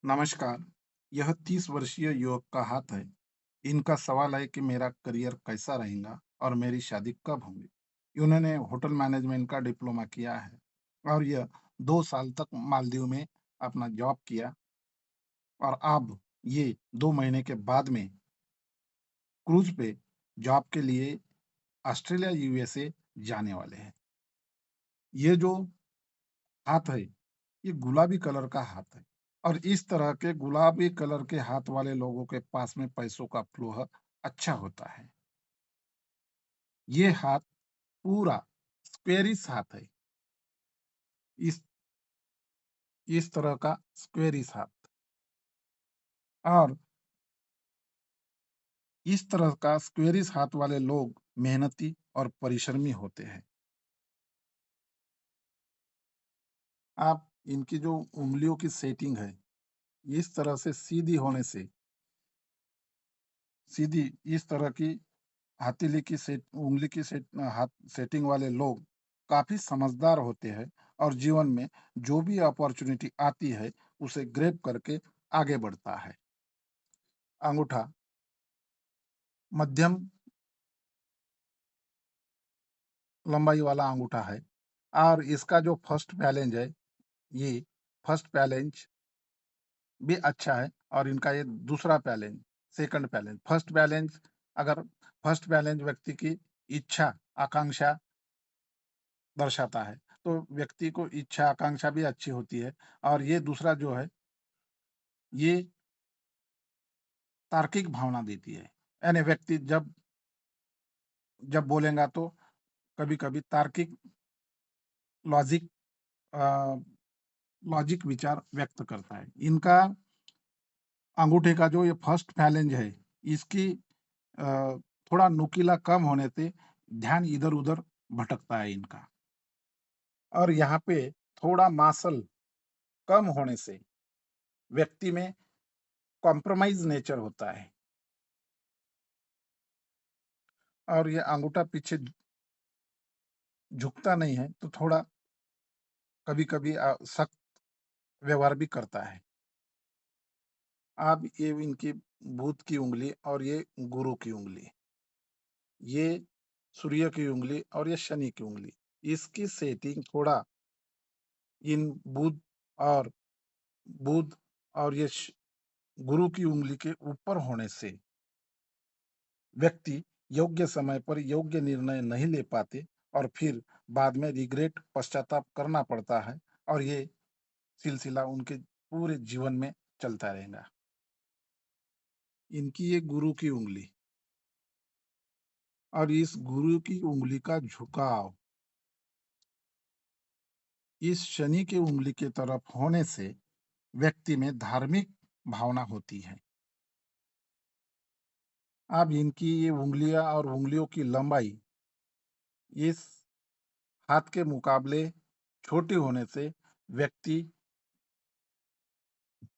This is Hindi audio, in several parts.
नमस्कार। यह 30 वर्षीय युवक का हाथ है। इनका सवाल है कि मेरा करियर कैसा रहेगा और मेरी शादी कब होगी। इन्होंने होटल मैनेजमेंट का डिप्लोमा किया है और यह 2 साल तक मालदीव में अपना जॉब किया और अब ये 2 महीने के बाद में क्रूज पे जॉब के लिए ऑस्ट्रेलिया यूएसए जाने वाले हैं। ये जो हाथ है, ये गुलाबी कलर का हाथ है और इस तरह के गुलाबी कलर के हाथ वाले लोगों के पास में पैसों का फ्लो अच्छा होता है। ये हाथ पूरा स्क्वेरिश हाथ है। इस इस तरह का स्क्वेरिश हाथ और इस तरह का स्क्वेरिश हाथ वाले लोग मेहनती और परिश्रमी होते हैं। आप इनकी जो उंगलियों की सेटिंग है, इस तरह से सीधी होने से सीधी इस तरह की हथेली की सेट उंगली की सेट हाथ सेटिंग वाले लोग काफी समझदार होते हैं और जीवन में जो भी अपॉर्चुनिटी आती है उसे ग्रैब करके आगे बढ़ता है। अंगूठा मध्यम लंबाई वाला अंगूठा है और इसका जो फर्स्ट बैलेंस है, ये फर्स्ट बैलेंस भी अच्छा है और इनका ये दूसरा balance, second balance, first balance अगर फर्स्ट बैलेंस व्यक्ति की इच्छा आकांक्षा दर्शाता है, तो व्यक्ति को इच्छा आकांक्षा भी अच्छी होती है और ये दूसरा जो है, ये तार्किक भावना देती है। यानी व्यक्ति जब जब बोलेगा तो कभी-कभी तार्किक लॉजिक अ, लॉजिक विचार व्यक्त करता है। इनका अंगूठे का जो ये फर्स्ट फैलेंज है, इसकी थोड़ा नुकीला कम होने से ध्यान इधर-उधर भटकता है इनका और यहाँ पे थोड़ा मांसल कम होने से व्यक्ति में कॉम्प्रोमाइज़ नेचर होता है और ये अंगूठा पीछे झुकता नहीं है, तो थोड़ा कभी-कभी सख्त व्यवहार भी करता है। अब ये इनकी बुध की उँगली और ये गुरु की उँगली, ये सूर्य की उँगली और ये शनि की उँगली। इसकी सेटिंग थोड़ा इन और बुध और ये गुरु की उँगली के ऊपर होने से व्यक्ति योग्य समय पर योग्य निर्णय नहीं ले पाते और फिर बाद में रिग्रेट पश्चाताप करना पड़ता है और ये सिलसिला उनके पूरे जीवन में चलता रहेगा। इनकी ये गुरु की उँगली और इस गुरु की उँगली का झुकाव इस शनि की उँगली की तरफ होने से व्यक्ति में धार्मिक भावना होती है। अब इनकी ये उँगलियाँ और उँगलियों की लंबाई इस हाथ के मुकाबले छोटी होने से व्यक्ति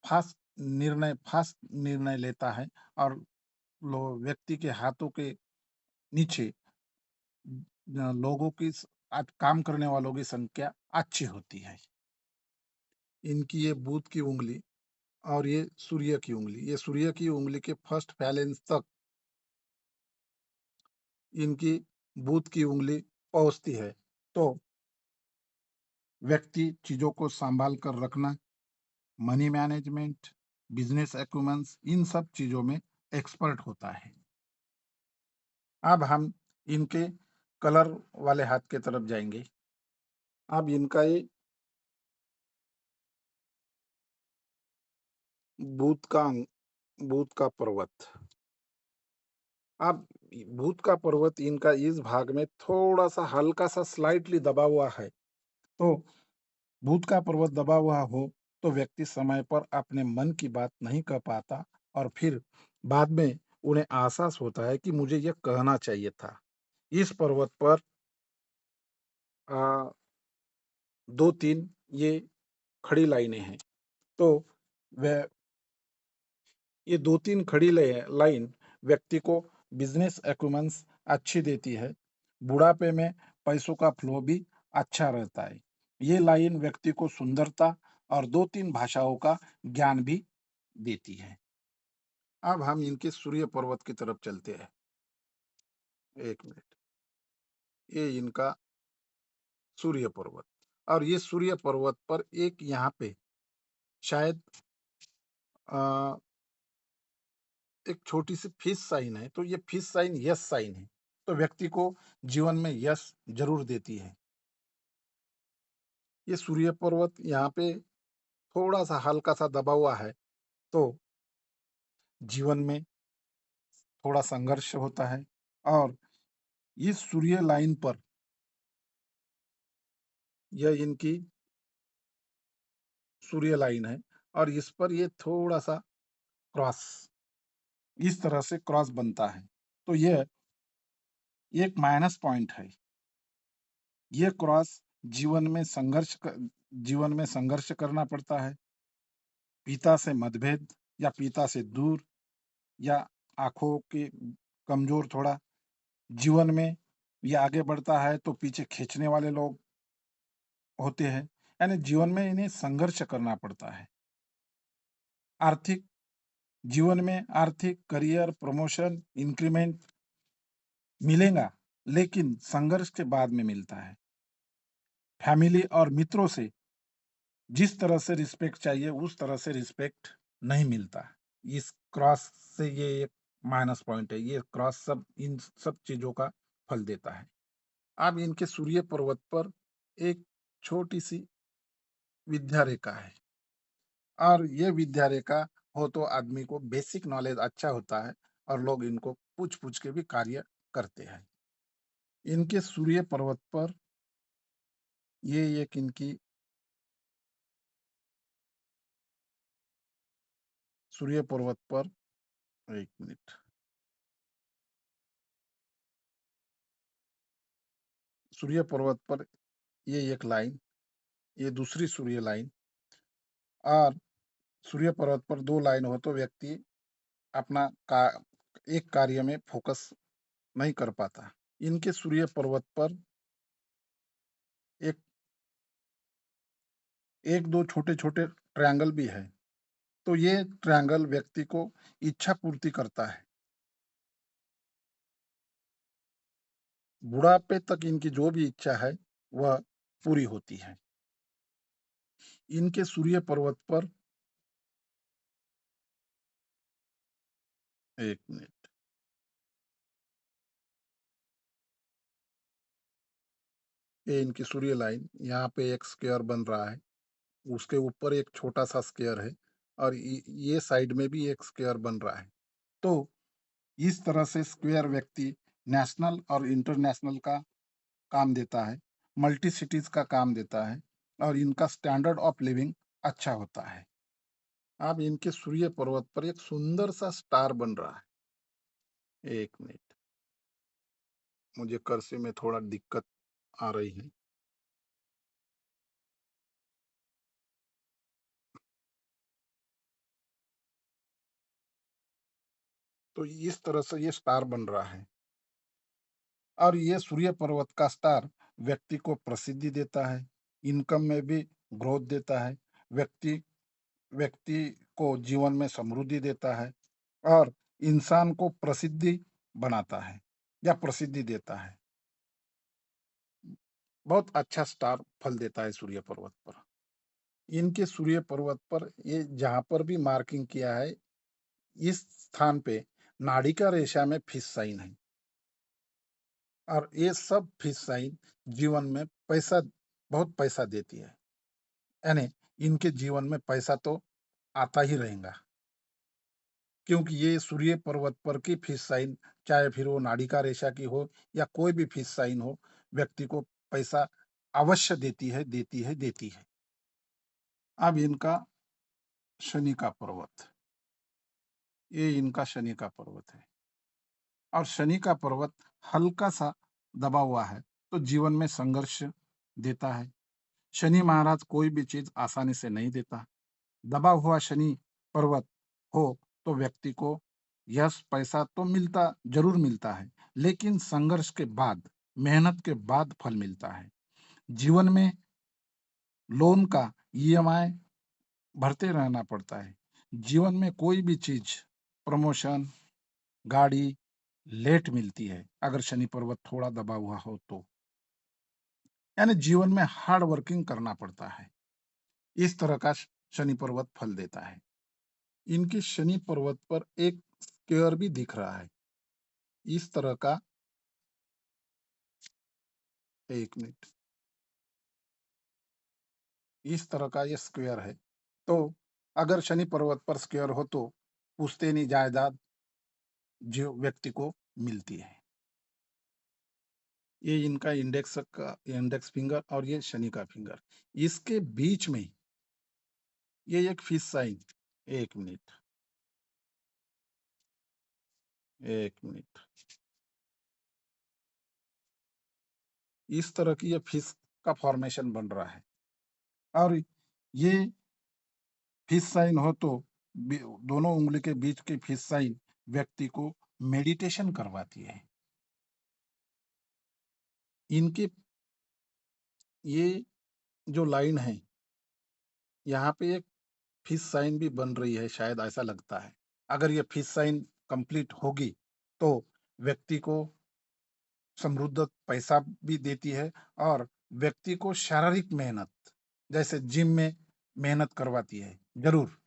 फास्ट निर्णय लेता है और व्यक्ति के हाथों के नीचे लोगों की काम करने वालों की संख्या अच्छी होती है। इनकी ये बुध की उंगली और ये सूर्य की उंगली, ये सूर्य की उंगली के फर्स्ट फैलेंस तक इनकी बुध की उंगली पहुंचती है, तो व्यक्ति चीजों को संभाल कर रखना, मनी मैनेजमेंट, बिजनेस एक्यूमेंस, इन सब चीजों में एक्सपर्ट होता है। अब हम इनके कलर वाले हाथ के तरफ जाएंगे। अब इनका ये बुध का बुध का पर्वत, अब बुध का पर्वत इनका इस भाग में थोड़ा सा हल्का सा स्लाइटली दबा हुआ है, तो बुध का पर्वत दबा हुआ हो तो व्यक्ति समय पर अपने मन की बात नहीं कह पाता और फिर बाद में उन्हें एहसास होता है कि मुझे यह कहना चाहिए था। इस पर्वत पर आ, 2-3 ये खड़ी लाइनें हैं, तो वह ये 2-3 खड़ी लाइन व्यक्ति को बिजनेस एक्यूमेंस अच्छी देती है। बुढ़ापे में पैसों का फ्लो भी अच्छा रहता है। ये लाइन व्यक्ति को सुंदरता और 2-3 भाषाओं का ज्ञान भी देती है। अब हम इनके सूर्य पर्वत की तरफ चलते हैं। 1 मिनट। ये इनका सूर्य पर्वत, और ये सूर्य पर्वत पर एक यहाँ पे शायद अ, एक छोटी-सी फिश साइन है, तो ये फिश साइन यस साइन है। तो व्यक्ति को जीवन में यश ज़रूर देती है। ये सूर्य पर्वत यहाँ पे थोड़ा-सा हल्का-सा दबा हुआ है, तो जीवन में थोड़ा संघर्ष होता है। और इस सूर्य लाइन पर यह इनकी सूर्य लाइन है, और इस पर ये थोड़ा-सा क्रॉस, इस तरह से क्रॉस बनता है। तो यह एक माइनस पॉइंट है। ये क्रॉस जीवन में जीवन में संघर्ष करना पड़ता है। पिता से मतभेद, या पिता से दूर, या आँखों की कमज़ोर थोड़ा, जीवन में ये आगे बढ़ता है तो पीछे खींचने वाले लोग होते हैं। यानी जीवन में इन्हें संघर्ष करना पड़ता है। आर्थिक जीवन में आर्थिक, करियर, प्रमोशन, इंक्रीमेंट मिलेगा, लेकिन संघर्ष के बाद में मिलता है। फैमिली और मित्रों से जिस तरह से रिस्पेक्ट चाहिए, उस तरह से रिस्पेक्ट नहीं मिलता। इस क्रॉस से ये एक माइनस पॉइंट है। ये क्रॉस सब इन सब चीज़ों का फल देता है। अब इनके सूर्य पर्वत पर एक छोटी-सी विद्या रेखा है, और ये विद्या रेखा हो तो आदमी को बेसिक नॉलेज अच्छा होता है, और लोग इनको पूछ-पूछ के भी कार्य करते हैं। इनके सूर्य पर्वत पर ये एक इनकी सूर्य पर्वत पर 1 मिनट। सूर्य पर्वत पर ये एक लाइन, ये दूसरी सूर्य लाइन, और सूर्य पर्वत पर 2 लाइन हो तो व्यक्ति अपना का एक कार्य में फ़ोकस नहीं कर पाता। इनके सूर्य पर्वत पर एक 1-2 छोटे-छोटे ट्रायंगल भी है। तो ये ट्रायंगल व्यक्ति को इच्छा पूर्ति करता है। बुढ़ापे तक इनकी जो भी इच्छा है, वह पूरी होती है। इनके सूर्य पर्वत पर 1 मिनट। ये इनकी सूर्य लाइन, यहाँ पे एक स्क्वायर बन रहा है, उसके ऊपर एक छोटा-सा स्क्वायर है, और ये साइड में भी एक स्क्वायर बन रहा है। तो इस तरह से स्क्वायर व्यक्ति नेशनल और इंटरनेशनल का काम देता है, मल्टी सिटीज़ का काम देता है, और इनका स्टैंडर्ड ऑफ लिविंग अच्छा होता है। अब इनके सूर्य पर्वत पर एक सुंदर-सा स्टार बन रहा है। 1 मिनट, मुझे कर्सर में थोड़ा दिक्कत आ रही है। तो इस तरह से ये स्टार बन रहा है, और ये सूर्य पर्वत का स्टार व्यक्ति को प्रसिद्धि देता है, इनकम में भी ग्रोथ देता है, व्यक्ति व्यक्ति को जीवन में समृद्धि देता है, और इंसान को प्रसिद्धि बनाता है, या प्रसिद्धि देता है। बहुत अच्छा स्टार फल देता है सूर्य पर्वत पर। इनके सूर्य पर्वत पर ये जहाँ पर भी मार्किंग किया है, इस स्थान पे नाड़िका रेखा में फिश साइन है, और ये सब फिश साइन जीवन में पैसा, बहुत पैसा देती है। यानी इनके जीवन में पैसा तो आता ही रहेगा, क्योंकि ये सूर्य पर्वत पर की फिश साइन, चाहे फिर वो नाड़िका रेखा की हो या कोई भी फिश साइन हो, व्यक्ति को पैसा अवश्य देती है, देती है, देती है। अब इनका शनि का पर्वत, ये इनका शनि का पर्वत है, और शनि का पर्वत हल्का-सा दबा हुआ है, तो जीवन में संघर्ष देता है। शनि महाराज कोई भी चीज़ आसानी से नहीं देता। दबा हुआ शनि पर्वत हो, तो व्यक्ति को यश, पैसा तो मिलता, ज़रूर मिलता है, लेकिन संघर्ष के बाद, मेहनत के बाद फल मिलता है। जीवन में लोन का ईएमआई भरते रहना पड़ता है। जीवन में कोई भी चीज़, प्रमोशन, गाड़ी लेट मिलती है, अगर शनि पर्वत थोड़ा दबा हुआ हो तो। यानी जीवन में हार्ड वर्किंग करना पड़ता है। इस तरह का शनि पर्वत फल देता है। इनके शनि पर्वत पर एक स्क्वायर भी दिख रहा है। इस तरह का 1 मिनट, इस तरह का ये स्क्वायर है। तो अगर शनि पर्वत पर स्क्वायर हो तो पुश्तैनी जायदाद जो व्यक्ति को मिलती है। ये इनका इंडेक्स फिंगर और ये शनि का फिंगर। इसके बीच में ये एक फिश साइन, 1 मिनट, 1 मिनट। इस तरह की ये फिश का फॉर्मेशन बन रहा है और ये फिश साइन हो तो दोनों उंगली के बीच की फिश साइन व्यक्ति को मेडिटेशन करवाती है। इनकी ये जो लाइन है, यहाँ पे एक फिश साइन भी बन रही है, शायद ऐसा लगता है। अगर ये फिश साइन कंप्लीट होगी तो व्यक्ति को समृद्ध पैसा भी देती है और व्यक्ति को शारीरिक मेहनत, जैसे जिम में मेहनत करवाती है। जरूर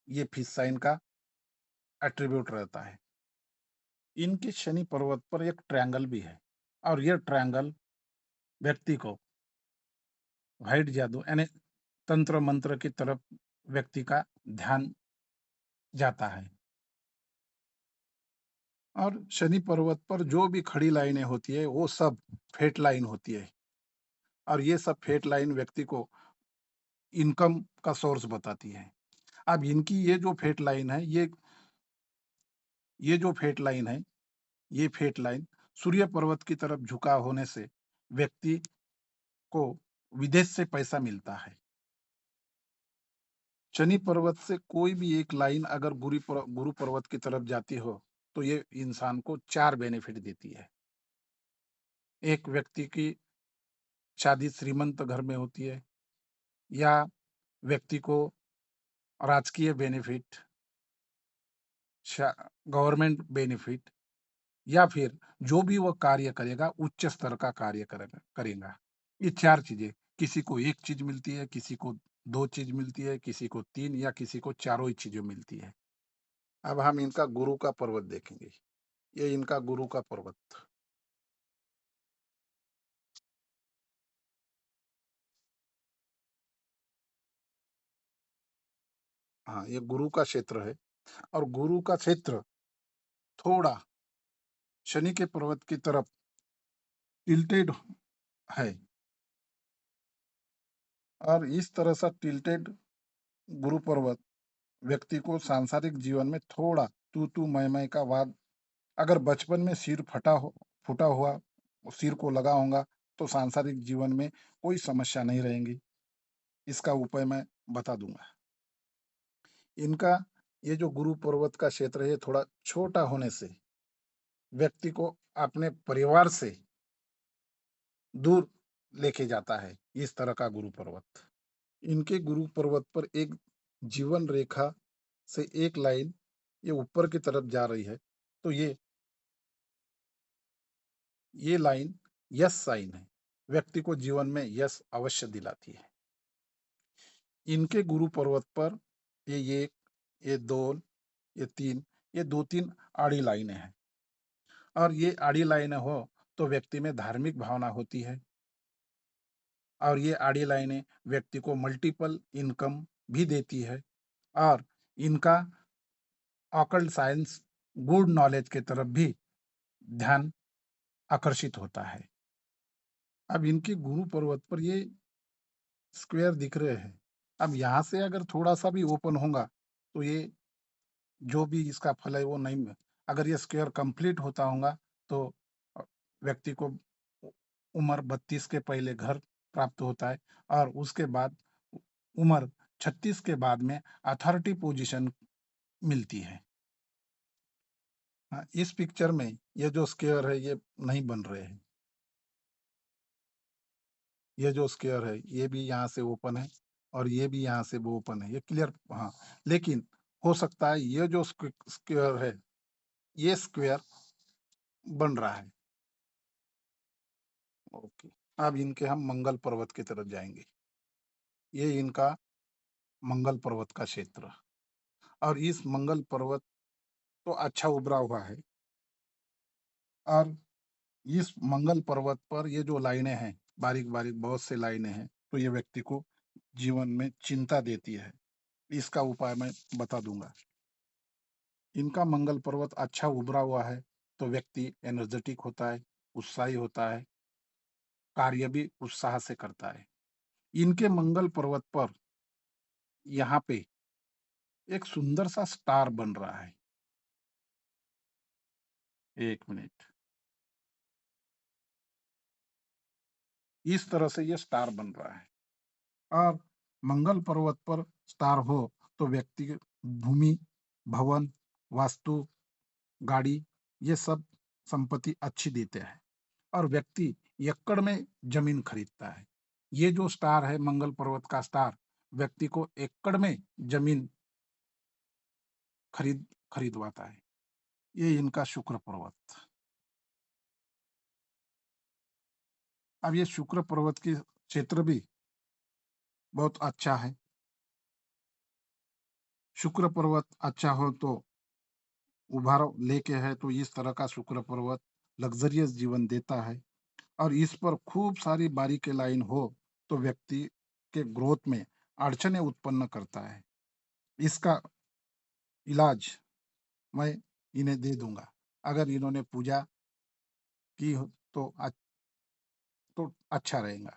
ये फिश साइन का एट्रीब्यूट रहता है। इनके शनि पर्वत पर एक ट्रायंगल भी है और ये ट्रायंगल व्यक्ति को वाइट जादू यानी तंत्र मंत्र की तरफ व्यक्ति का ध्यान जाता है। और शनि पर्वत पर जो भी खड़ी लाइनें होती है वो सब फेट लाइन होती है और ये सब फेट लाइन व्यक्ति को इनकम का सोर्स बताती है। अब इनकी ये जो फेट लाइन है, ये जो फेट लाइन है, ये फेट लाइन सूर्य पर्वत की तरफ झुका होने से व्यक्ति को विदेश से पैसा मिलता है। शनि पर्वत से कोई भी एक लाइन अगर गुरु पर्वत की तरफ जाती हो तो ये इंसान को 4 बेनिफिट देती है। एक व्यक्ति की शादी श्रीमंत घर में होती है, या व्यक्ति को राजकीय बेनिफिट, गवर्नमेंट बेनिफिट, या फिर जो भी वो कार्य करेगा उच्च स्तर का कार्य करेगा। ये 4 चीजें, किसी को 1 चीज मिलती है, किसी को 2 चीज मिलती है, किसी को 3 या किसी को चारों ही चीजें मिलती है। अब हम इनका गुरु का पर्वत देखेंगे। ये इनका गुरु का पर्वत। हाँ, ये गुरु का क्षेत्र है और गुरु का क्षेत्र थोड़ा शनि के पर्वत की तरफ टिल्टेड है और इस तरह से टिल्टेड गुरु पर्वत व्यक्ति को सांसारिक जीवन में थोड़ा तू मैं का वाद, अगर बचपन में सिर फूटा हुआ सिर को लगा होगा तो सांसारिक जीवन में कोई समस्या नहीं रहेंगी। इसका उपाय मैं बता दूंगा। इनका ये जो गुरु पर्वत का क्षेत्र है, ये थोड़ा छोटा होने से व्यक्ति को अपने परिवार से दूर लेके जाता है, इस तरह का गुरु पर्वत। इनके गुरु पर्वत पर एक जीवन रेखा से एक लाइन ये ऊपर की तरफ जा रही है, तो ये लाइन यश साइन है, व्यक्ति को जीवन में यश अवश्य दिलाती है। इनके गुरु पर्वत पर ये एक, ये दो, ये तीन, ये 2-3 आड़ी लाइनें हैं और ये आड़ी लाइनें हो तो व्यक्ति में धार्मिक भावना होती है और ये आड़ी लाइनें व्यक्ति को मल्टीपल इनकम भी देती है और इनका ऑकल्ट साइंस, गुड नॉलेज की तरफ भी ध्यान आकर्षित होता है। अब इनके गुरु पर्वत पर ये स्क्वायर दिख रहे हैं। अब यहाँ से अगर थोड़ा-सा भी ओपन होगा, तो ये जो भी इसका फल है वो नहीं में, अगर ये स्क्वायर कंप्लीट होता होगा तो अ, व्यक्ति को उ उम्र 32 के पहले घर प्राप्त होता है और उसके बाद उम्र 36 के बाद में अथॉरिटी पोज़ीशन मिलती है। हाँ, इस पिक्चर में ये जो स्क्वायर है ये नहीं बन रहे हैं। ये जो स्क्वायर है ये भी यहाँ से ओपन है और ये भी यहाँ से वो ओपन है, ये क्लियर। हाँ, लेकिन हो सकता है ये जो स्क्वायर है, ये स्क्वायर बन रहा है। ओके। अब इनके हम मंगल पर्वत की तरफ जाएँगे। ये इनका मंगल पर्वत का क्षेत्र और इस मंगल पर्वत तो अच्छा उभरा हुआ है और इस मंगल पर्वत पर ये जो लाइनें हैं, बारीक-बारीक बहुत सी लाइनें हैं, तो ये व्यक्ति को जीवन में चिंता देती है। इसका उपाय मैं बता दूँगा। इनका मंगल पर्वत अच्छा उभरा हुआ है, तो व्यक्ति एनर्जेटिक होता है, उत्साही होता है, कार्य भी उत्साह से करता है। इनके मंगल पर्वत पर यहाँ पे एक सुंदर सा स्टार बन रहा है। 1 मिनट। इस तरह से ये स्टार बन रहा है और मंगल पर्वत पर स्टार हो तो व्यक्ति भूमि, भवन, वास्तु, गाड़ी ये सब संपत्ति अच्छी देते हैं और व्यक्ति एकड़ में ज़मीन खरीदता है। ये जो स्टार है मंगल पर्वत का स्टार, व्यक्ति को एकड़ में ज़मीन खरीद खरीदवाता है। ये इनका शुक्र पर्वत। अब ये शुक्र पर्वत के क्षेत्र भी बहुत अच्छा है। शुक्र पर्वत अच्छा हो तो उभार लेके है तो इस तरह का शुक्र पर्वत लग्ज़रियस जीवन देता है और इस पर खूब सारी बारीकी लाइन हो तो व्यक्ति के ग्रोथ में अड़चनें उत्पन्न करता है। इसका इलाज मैं इन्हें दे दूँगा। अगर इन्होंने पूजा की हो तो अच्छा रहेगा।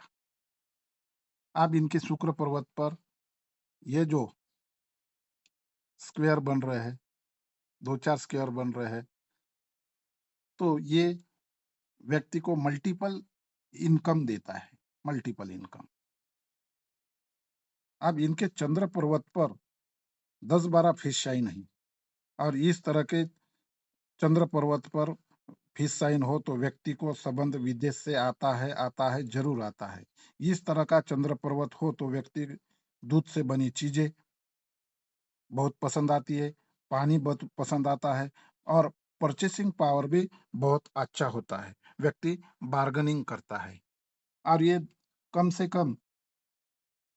अब इनके शुक्र पर्वत पर ये जो स्क्वायर बन रहे हैं, 2-4 स्क्वायर बन रहे हैं, तो ये व्यक्ति को मल्टीपल इनकम देता है, मल्टीपल इनकम। अब इनके चंद्र पर्वत पर 10-12 फिश शाइन हैं और इस तरह के चंद्र पर्वत पर फिश साइन हो तो व्यक्ति को संबंध विदेश से आता है, ज़रूर आता है। इस तरह का चंद्र पर्वत हो तो व्यक्ति दूध से बनी चीज़ें बहुत पसंद आती है, पानी बहुत पसंद आता है और परचेसिंग पावर भी बहुत अच्छा होता है। व्यक्ति बार्गेनिंग करता है और ये कम से कम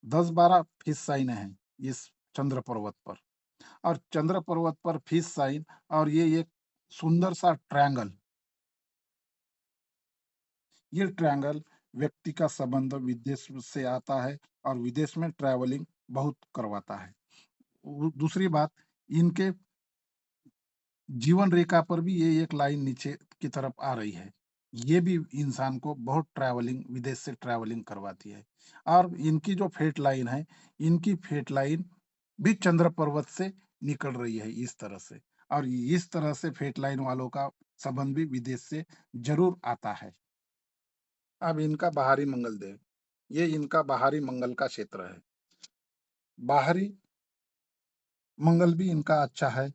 10-12 फिश साइन हैं इस चंद्र पर्वत पर और चंद्र पर्वत पर फिश साइन और ये एक सुंदर सा ट्रायंगल, ये ट्रायंगल व्यक्ति का संबंध विदेश से आता है और विदेश में ट्रैवलिंग बहुत करवाता है। दूसरी बात इनके जीवन रेखा पर भी ये एक लाइन नीचे की तरफ आ रही है। ये भी इंसान को बहुत ट्रैवलिंग विदेश से ट्रैवलिंग करवाती है और इनकी जो फेट लाइन है, इनकी फेट लाइन भी चंद्र पर्वत से निकल रही है इस तरह से और इस तरह से फेट लाइन वालों का संबंध भी विदेश से ज़रूर आता है। अब इनका बाहरी मंगल देव, ये इनका बाहरी मंगल का क्षेत्र है। बाहरी मंगल भी इनका अच्छा है,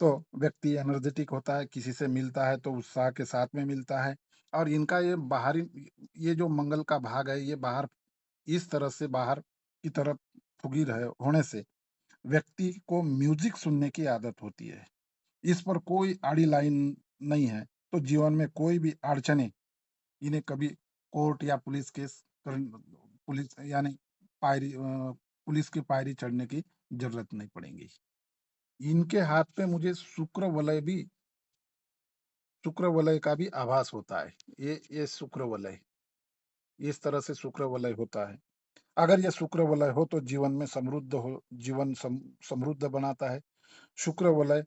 तो व्यक्ति एनर्जेटिक होता है, किसी से मिलता है तो उत्साह के साथ में मिलता है और इनका ये जो मंगल का भाग है, ये बाहर इस तरह से बाहर की तरफ फुगी रहे होने से व्यक्ति को म्यूज़िक सुनने की आदत होती है। इस पर कोई आड़ी लाइन नहीं है, तो जीवन में कोई भी अड़चनें इन्हें कभी कोर्ट या पुलिस केस कर पुलिस यानी पुलिस की पायरी चढ़ने की ज़रूरत नहीं पड़ेगी। इनके हाथ पे मुझे शुक्र वलय का भी आभास होता है। ये शुक्र वलय, इस तरह से शुक्र वलय होता है। अगर ये शुक्र वलय हो तो जीवन समृद्ध बनाता है। शुक्र वलय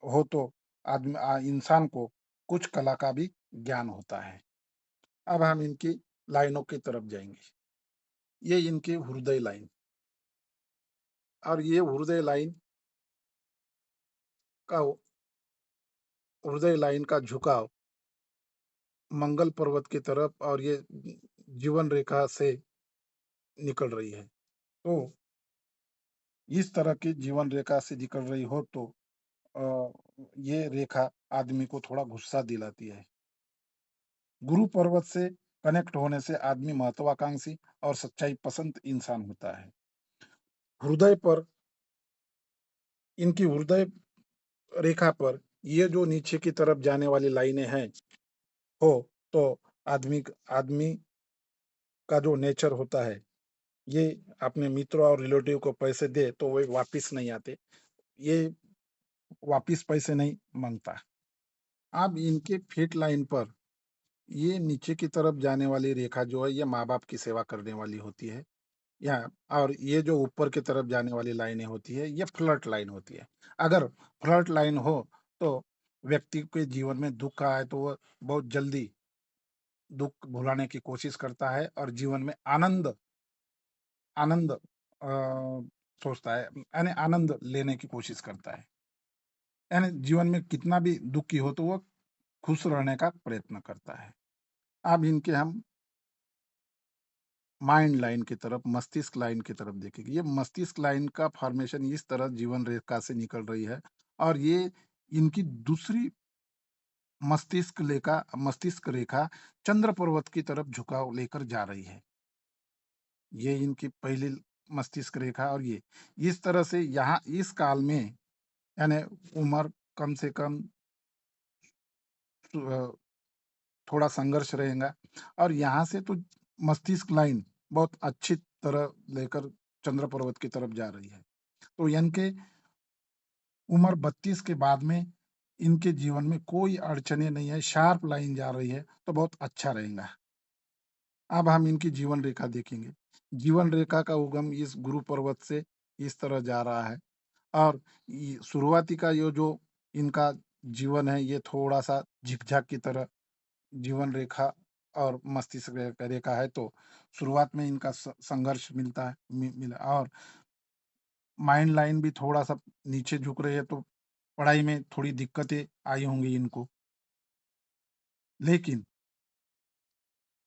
हो तो इंसान को कुछ कला का भी ज्ञान होता है। अब हम इनकी लाइनों की तरफ जाएँगे। ये इनकी हृदय लाइन और ये का हृदय लाइन का झुकाव मंगल पर्वत की तरफ और ये जीवन रेखा से निकल रही है। तो इस तरह की जीवन रेखा से निकल रही हो तो ये रेखा आदमी को थोड़ा गुस्सा दिलाती है। गुरु पर्वत से कनेक्ट होने से आदमी महत्वाकांक्षी और सच्चाई पसंद इंसान होता है। हृदय पर इनकी हृदय रेखा पर ये जो नीचे की तरफ जाने वाली लाइनें हैं, हो तो आदमी का जो नेचर होता है, ये अपने मित्रों और रिलेटिव को पैसे दे तो वो वापिस नहीं आते। ये वापिस पैसे नहीं माँगता। अब इनके फेट लाइन पर ये नीचे की तरफ जाने वाली रेखा जो है, ये माँ-बाप की सेवा करने वाली होती है। या और ये जो ऊपर की तरफ जाने वाली लाइनें होती है, ये फ्लर्ट लाइन होती है। अगर फ्लर्ट लाइन हो, तो व्यक्ति के जीवन में दुःख आए तो वह बहुत जल्दी दुःख भुलाने की कोशिश करता है और जीवन में आनंद सोचता है, यानी आनंद लेने की कोशिश करता है। यानी जीवन में कितना भी दुखी हो तो वह खुश रहने का प्रयत्न करता है। अब इनके हम माइंड लाइन की तरफ, मस्तिष्क लाइन की तरफ देखेंगे। ये मस्तिष्क लाइन का फॉर्मेशन इस तरह जीवन रेखा से निकल रही है और ये इनकी दूसरी मस्तिष्क रेखा चंद्र पर्वत की तरफ झुकाव लेकर जा रही है। ये इनकी पहली मस्तिष्क रेखा और ये इस तरह से यहाँ इस काल में यानी उम्र कम से कम अ, थोड़ा संघर्ष रहेगा और यहाँ से तो मस्तिष्क लाइन बहुत अच्छी तरह लेकर चंद्र पर्वत की तरफ जा रही है। तो इनके उम्र 32 के बाद में इनके जीवन में कोई अड़चनें नहीं है, शार्प लाइन जा रही है, तो बहुत अच्छा रहेगा। अब हम इनकी जीवन रेखा देखेंगे। जीवन रेखा का उगम इस गुरु पर्वत से इस तरह जा रहा है और शुरुआती का ये जो इनका जीवन है, ये थोड़ा-सा झिकझैक की तरह जीवन रेखा और मस्तिष्क रेखा है, तो शुरुआत में इनका संघर्ष मिलता है मिला और माइंड लाइन भी थोड़ा-सा नीचे झुक रही है, तो पढ़ाई में थोड़ी दिक्कतें आई होंगी इनको। लेकिन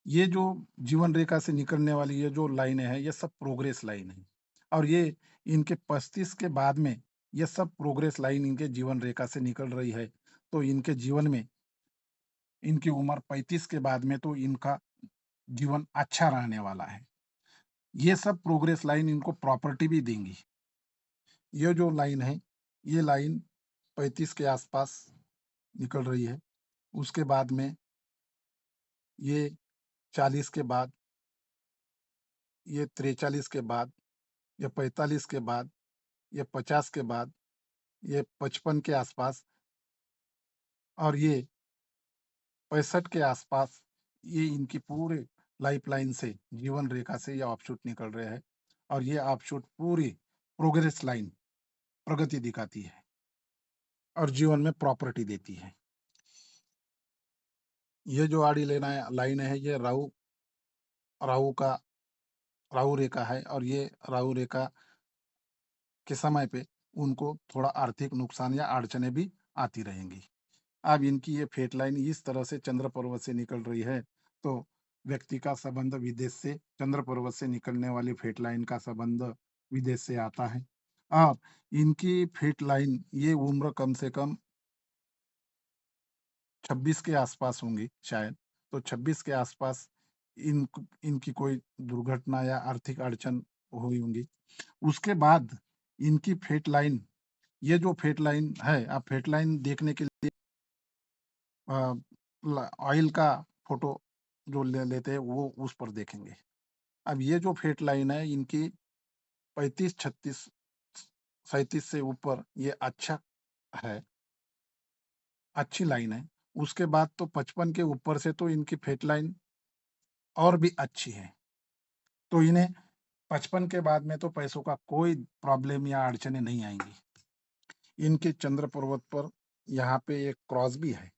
ये जो जीवन रेखा से निकलने वाली ये जो लाइनें हैं, ये सब प्रोग्रेस लाइन है और ये इनके 35 के बाद में ये सब प्रोग्रेस लाइन इनके जीवन रेखा से निकल रही है। तो इनके जीवन में इनकी उम्र 35 के बाद में तो इनका जीवन अच्छा रहने वाला है। ये सब प्रोग्रेस लाइन इनको प्रॉपर्टी भी देंगी। ये जो लाइन है, ये लाइन 35 के आसपास निकल रही है। उसके बाद में ये 40 के बाद, ये 43 के बाद, ये 45 के बाद, ये 50 के बाद, ये 55 के आसपास और ये 65 के आसपास, ये इनकी पूरे लाइफ़लाइन से, जीवन रेखा से ये ऑफशूट निकल रहे हैं और ये ऑफशूट पूरी प्रोग्रेस लाइन, प्रगति दिखाती है और जीवन में प्रॉपर्टी देती है। ये जो आड़ी लेना है लाइन है, ये राहु का राहु रेखा है और ये राहु रेखा के समय पे उनको थोड़ा आर्थिक नुकसान या अड़चनें भी आती रहेंगी। अब इनकी ये फेट लाइन इस तरह से चंद्र पर्वत से निकल रही है, तो व्यक्ति का संबंध विदेश से चंद्र पर्वत से निकलने वाली फेट लाइन का संबंध विदेश से आता है और इनकी फेट लाइन ये उम्र कम से कम 26 के आसपास होंगी शायद। तो 26 के आसपास इनकी कोई दुर्घटना या आर्थिक अड़चन हुई होंगी। उसके बाद इनकी फेट लाइन, ये जो फेट लाइन है, आप फेट लाइन देखने के लिए अ, ऑयल का फोटो जो लेते हैं वो उस पर देखेंगे। अब ये जो फेट लाइन है इनकी 35 36 37 से ऊपर ये अच्छा है, अच्छी लाइन है। उसके बाद तो 55 के ऊपर से तो इनकी फेट लाइन और भी अच्छी है। तो इन्हें 55 के बाद में तो पैसों का कोई प्रॉब्लम या अड़चने नहीं आएंगी। इनके चंद्र पर्वत पर यहाँ पे एक क्रॉस भी है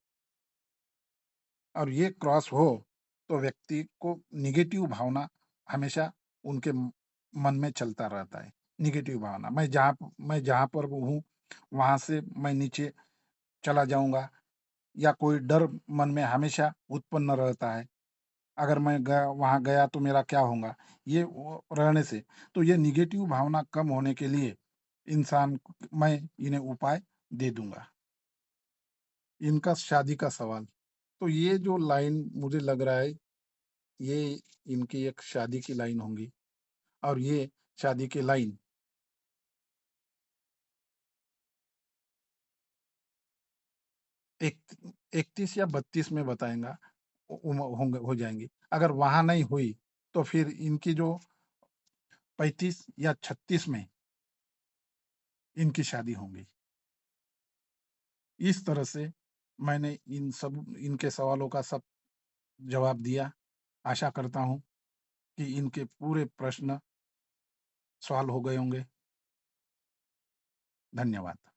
और ये क्रॉस हो तो व्यक्ति को नेगेटिव भावना हमेशा उनके मन में चलता रहता है। नेगेटिव भावना, मैं जहाँ पर हूँ वहां से मैं नीचे चला जाऊंगा या कोई डर मन में हमेशा उत्पन्न रहता है। अगर मैं गया वहां गया तो मेरा क्या होगा, ये रहने से तो ये निगेटिव भावना कम होने के लिए मैं इन्हें उपाय दे दूंगा। इनका शादी का सवाल, तो ये जो लाइन मुझे लग रहा है, ये इनकी एक शादी की लाइन होंगी और ये शादी की लाइन एक 31 या 32 में बताएँगा, होंगे हो जाएँगी। अगर वहाँ नहीं हुई, तो फिर इनकी जो 35 या 36 में इनकी शादी होंगी। इस तरह से मैंने इनके सवालों का सब जवाब दिया। आशा करता हूँ कि इनके पूरे प्रश्न सॉल्व हो गए होंगे। धन्यवाद।